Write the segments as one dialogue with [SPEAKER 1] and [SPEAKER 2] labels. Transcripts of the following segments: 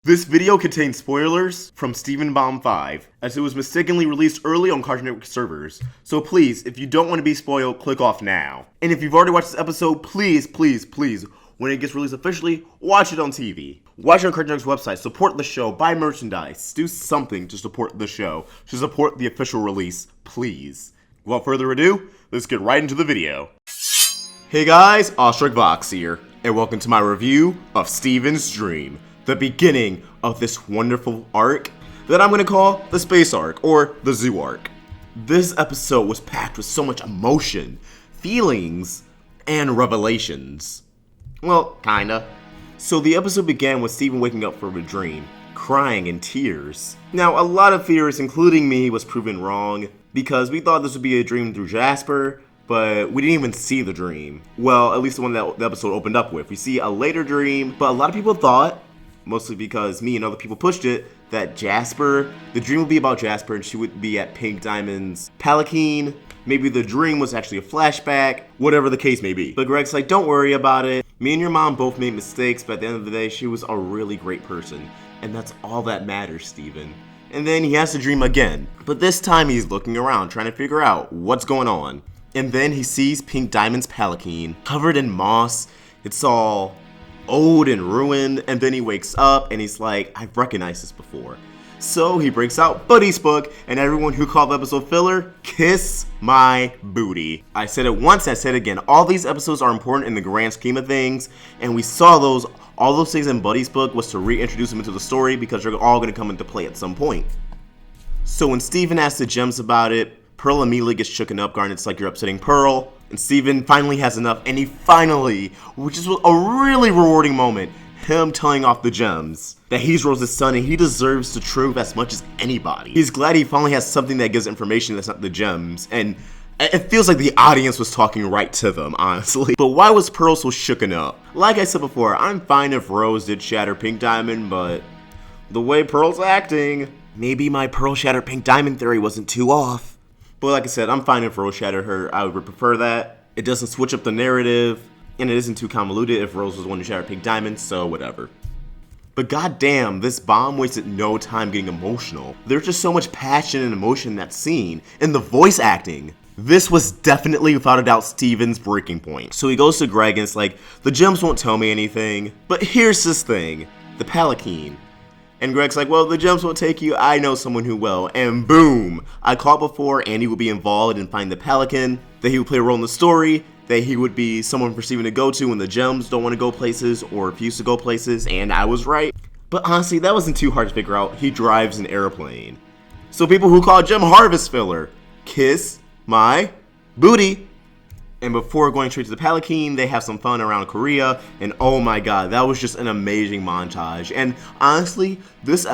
[SPEAKER 1] This video contains spoilers from Steven Bomb 5, as it was mistakenly released early on Cartoon Network servers. So please, if you don't want to be spoiled, click off now. And if you've already watched this episode, please, when it gets released officially, watch it on TV. Watch it on Cartoon Network's website, support the show, buy merchandise, do something to support the show, to support the official release, please. Without further ado, let's get right into the video. Hey guys, Ostrich Vox here, and welcome to my review of Steven's Dream. The beginning of this wonderful arc that I'm going to call the Space Arc, or the Zoo Arc. This episode was packed with so much emotion, feelings, and revelations. Well, kinda. So the episode began with Steven waking up from a dream, crying in tears. Now, a lot of theorists, including me, was proven wrong, because we thought this would be a dream through Jasper, but we didn't even see the dream. Well, at least the one that the episode opened up with. We see a later dream, but a lot of people thought, mostly because me and other people pushed it, that the dream would be about Jasper and she would be at Pink Diamond's Palanquin. Maybe the dream was actually a flashback, whatever the case may be. But Greg's like, don't worry about it. Me and your mom both made mistakes, but at the end of the day, she was a really great person. And that's all that matters, Steven. And then he has to dream again. But this time he's looking around, trying to figure out what's going on. And then he sees Pink Diamond's Palanquin, covered in moss. It's all old and ruined, and then he wakes up and he's like, I've recognized this before. So he breaks out Buddy's book, and everyone who called the episode filler, kiss my booty. I said it once, I said it again. All these episodes are important in the grand scheme of things, and we saw all those things in Buddy's book was to reintroduce them into the story because they're all going to come into play at some point. So when Steven asks the gems about it, Pearl immediately gets shooken up. Garnet's like, you're upsetting Pearl. And Steven finally has enough, and he finally, which is a really rewarding moment, him telling off the gems, that he's Rose's son and he deserves the truth as much as anybody. He's glad he finally has something that gives information that's not the gems, and it feels like the audience was talking right to them, honestly. But why was Pearl so shooken up? Like I said before, I'm fine if Rose did shatter Pink Diamond, but the way Pearl's acting, maybe my Pearl shattered Pink Diamond theory wasn't too off. But like I said, I'm fine if Rose shattered her. I would prefer that. It doesn't switch up the narrative, and it isn't too convoluted if Rose was the one who shattered Pink Diamond, so whatever. But goddamn, this bomb wasted no time getting emotional. There's just so much passion and emotion in that scene, and the voice acting. This was definitely, without a doubt, Steven's breaking point. So he goes to Greg and it's like, the gems won't tell me anything, but here's this thing, the Palanquin. And Greg's like, well, the gems won't take you, I know someone who will. And boom! I caught before Andy would be involved in finding the Palanquin, that he would play a role in the story, that he would be someone for Steven to go to when the gems don't want to go places or refuse to go places, and I was right. But honestly, that wasn't too hard to figure out. He drives an airplane. So people who call Gem Harvest filler, kiss my booty. And before going straight to the Palanquin, they have some fun around Korea, and oh my god, that was just an amazing montage. And honestly, this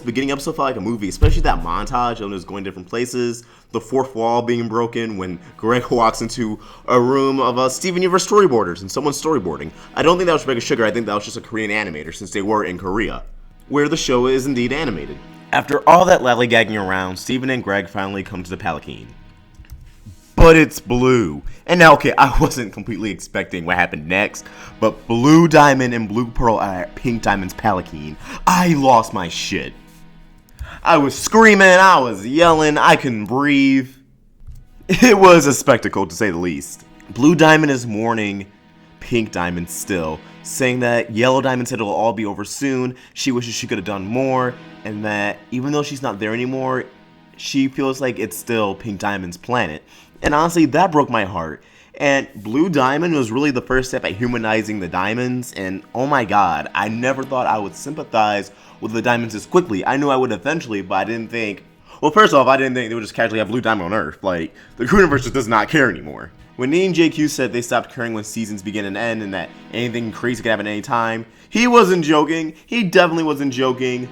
[SPEAKER 1] beginning episode felt like a movie, especially that montage when it was going different places, the fourth wall being broken when Greg walks into a room of Steven Universe storyboarders and someone's storyboarding. I don't think that was Rebecca Sugar, I think that was just a Korean animator since they were in Korea, where the show is indeed animated. After all that lollygagging around, Steven and Greg finally come to the Palanquin. But it's blue. And now, okay, I wasn't completely expecting what happened next, but Blue Diamond and Blue Pearl are at Pink Diamond's Palanquin. I lost my shit. I was screaming, I was yelling, I couldn't breathe. It was a spectacle, to say the least. Blue Diamond is mourning Pink Diamond still, saying that Yellow Diamond said it'll all be over soon, she wishes she could have done more, and that even though she's not there anymore, she feels like it's still Pink Diamond's planet. And honestly, that broke my heart. And Blue Diamond was really the first step at humanizing the diamonds, and oh my god, I never thought I would sympathize with the diamonds this quickly. I knew I would eventually, but I didn't think, well, first off, I didn't think they would just casually have Blue Diamond on Earth. Like, the universe just does not care anymore. When Nee and JQ said they stopped caring when seasons begin and end and that anything crazy could happen at any time, he wasn't joking. He definitely wasn't joking.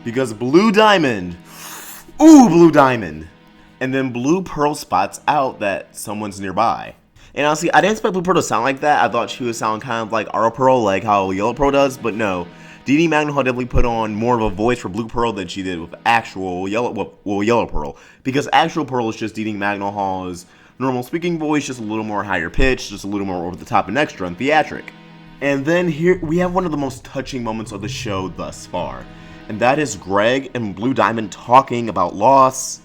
[SPEAKER 1] Because Blue Diamond, ooh, Blue Diamond. And then Blue Pearl spots out that someone's nearby. And honestly, I didn't expect Blue Pearl to sound like that. I thought she would sound kind of like our Pearl, like how Yellow Pearl does, but no. Dee Dee Magnehall definitely put on more of a voice for Blue Pearl than she did with actual Yellow Pearl. Because actual Pearl is just Dee Dee Magnehall's normal speaking voice, just a little more higher pitched, just a little more over the top and extra and theatric. And then here we have one of the most touching moments of the show thus far. And that is Greg and Blue Diamond talking about loss.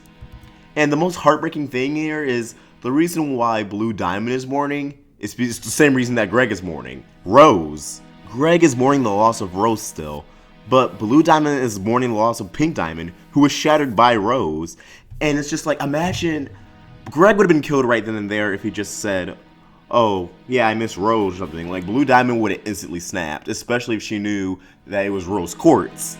[SPEAKER 1] And the most heartbreaking thing here is the reason why Blue Diamond is mourning is the same reason that Greg is mourning. Rose. Greg is mourning the loss of Rose still, but Blue Diamond is mourning the loss of Pink Diamond, who was shattered by Rose. And it's just like, imagine Greg would have been killed right then and there if he just said, oh, yeah, I miss Rose or something. Like, Blue Diamond would have instantly snapped, especially if she knew that it was Rose Quartz.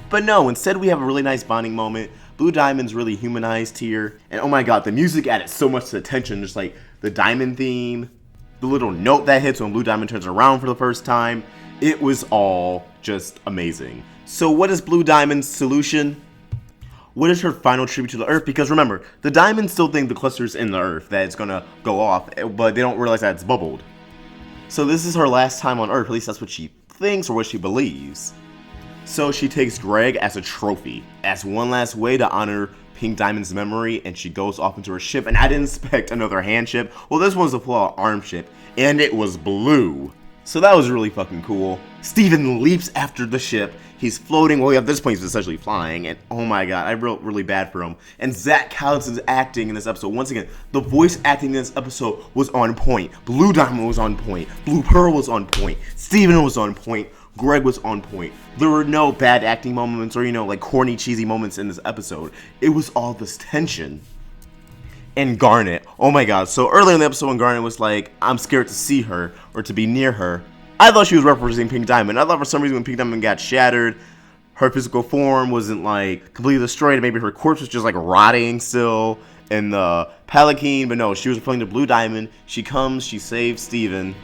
[SPEAKER 1] But no, instead we have a really nice bonding moment. Blue Diamond's really humanized here. And oh my god, the music added so much to the tension, just like the Diamond theme, the little note that hits when Blue Diamond turns around for the first time. It was all just amazing. So what is Blue Diamond's solution? What is her final tribute to the Earth? Because remember, the Diamonds still think the cluster's in the Earth, that it's gonna go off, but they don't realize that it's bubbled. So this is her last time on Earth, at least that's what she thinks or what she believes. So she takes Greg as a trophy, as one last way to honor Pink Diamond's memory, and she goes off into her ship, and I didn't expect another hand ship. Well, this one's a full-out arm ship, and it was blue. So that was really fucking cool. Steven leaps after the ship. He's floating. Well, at this point, he's essentially flying. And oh my god, I felt really bad for him. And Zach Callison's acting in this episode. Once again, the voice acting in this episode was on point. Blue Diamond was on point. Blue Pearl was on point. Steven was on point. Greg was on point. There were no bad acting moments or, like corny, cheesy moments in this episode. It was all this tension. And Garnet, oh my god, so earlier in the episode when Garnet was like, I'm scared to see her or to be near her, I thought she was representing Pink Diamond. I thought for some reason when Pink Diamond got shattered, her physical form wasn't like completely destroyed, maybe her corpse was just like rotting still in the Pelican, but no, she was referring to Blue Diamond. She comes, she saves Steven,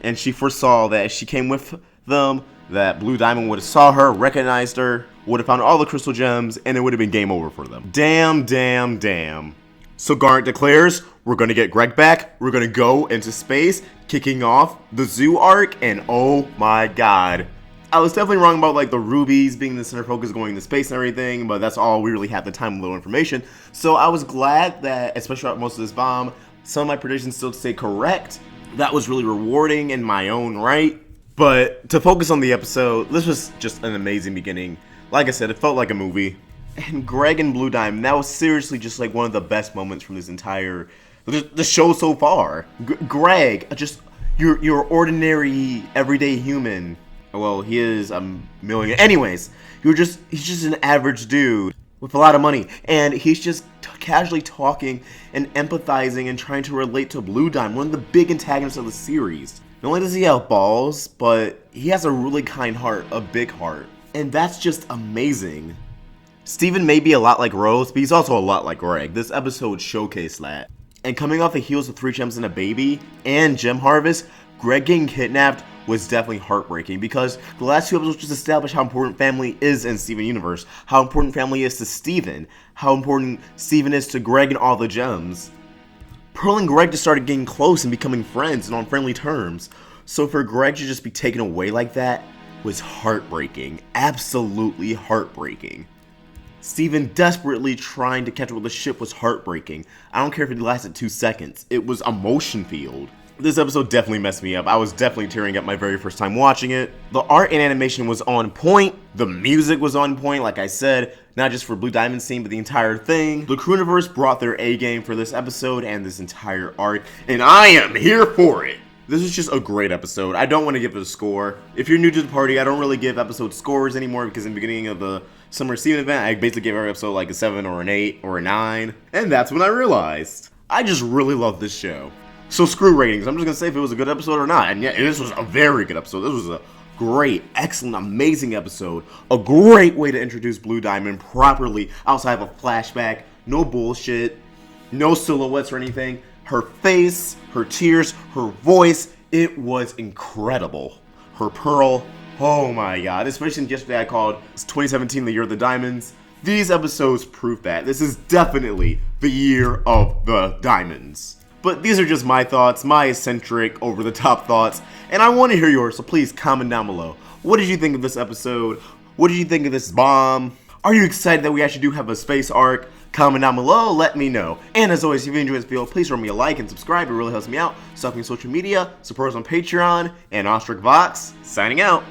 [SPEAKER 1] and she foresaw that if she came with them, that Blue Diamond would have saw her, recognized her, would have found all the crystal gems, and it would have been game over for them. Damn, damn, damn. So Garnet declares, we're going to get Greg back, we're going to go into space, kicking off the zoo arc, and oh my god. I was definitely wrong about like the rubies being the center focus going into space and everything, but that's all we really had at the time, little information. So I was glad that, especially at most of this bomb, some of my predictions still stay correct. That was really rewarding in my own right. But to focus on the episode, this was just an amazing beginning. Like I said, it felt like a movie. And Greg and Blue Diamond, that was seriously just like one of the best moments from this entire the show so far. Greg, just your ordinary everyday human. Well, he is a million. Anyways, he's just an average dude with a lot of money, and he's just casually talking and empathizing and trying to relate to Blue Diamond, one of the big antagonists of the series. Not only does he have balls, but he has a really kind heart, a big heart, and that's just amazing. Steven may be a lot like Rose, but he's also a lot like Greg. This episode showcased that. And coming off the heels of 3 Gems and a Baby and Gem Harvest, Greg getting kidnapped was definitely heartbreaking because the last 2 episodes just established how important family is in Steven Universe, how important family is to Steven, how important Steven is to Greg and all the gems. Pearl and Greg just started getting close and becoming friends and on friendly terms. So for Greg to just be taken away like that was heartbreaking. Absolutely heartbreaking. Steven desperately trying to catch up with the ship was heartbreaking. I don't care if it lasted 2 seconds. It was emotion filled. This episode definitely messed me up. I was definitely tearing up my very first time watching it. The art and animation was on point. The music was on point, like I said. Not just for Blue Diamond scene, but the entire thing. The Crewniverse brought their A game for this episode and this entire arc, and I am here for it. This is just a great episode. I don't want to give it a score. If you're new to the party, I don't really give episode scores anymore because in the beginning of the Summer Steven event, I basically gave every episode like a 7 or an 8 or a 9. And that's when I realized I just really love this show. So screw ratings. I'm just going to say if it was a good episode or not. And yeah, this was a very good episode. This was a great, excellent, amazing episode. A great way to introduce Blue Diamond properly outside of a flashback. No bullshit. No silhouettes or anything. Her face, her tears, her voice. It was incredible. Her Pearl. Oh my god, especially since yesterday I called 2017 the year of the diamonds. These episodes prove that. This is definitely the year of the diamonds. But these are just my thoughts, my eccentric, over-the-top thoughts, and I want to hear yours, so please comment down below. What did you think of this episode? What did you think of this bomb? Are you excited that we actually do have a space arc? Comment down below, let me know. And as always, if you enjoyed this video, please throw me a like and subscribe. It really helps me out. Stalk me on social media, support us on Patreon, and Ostrich Vox, signing out.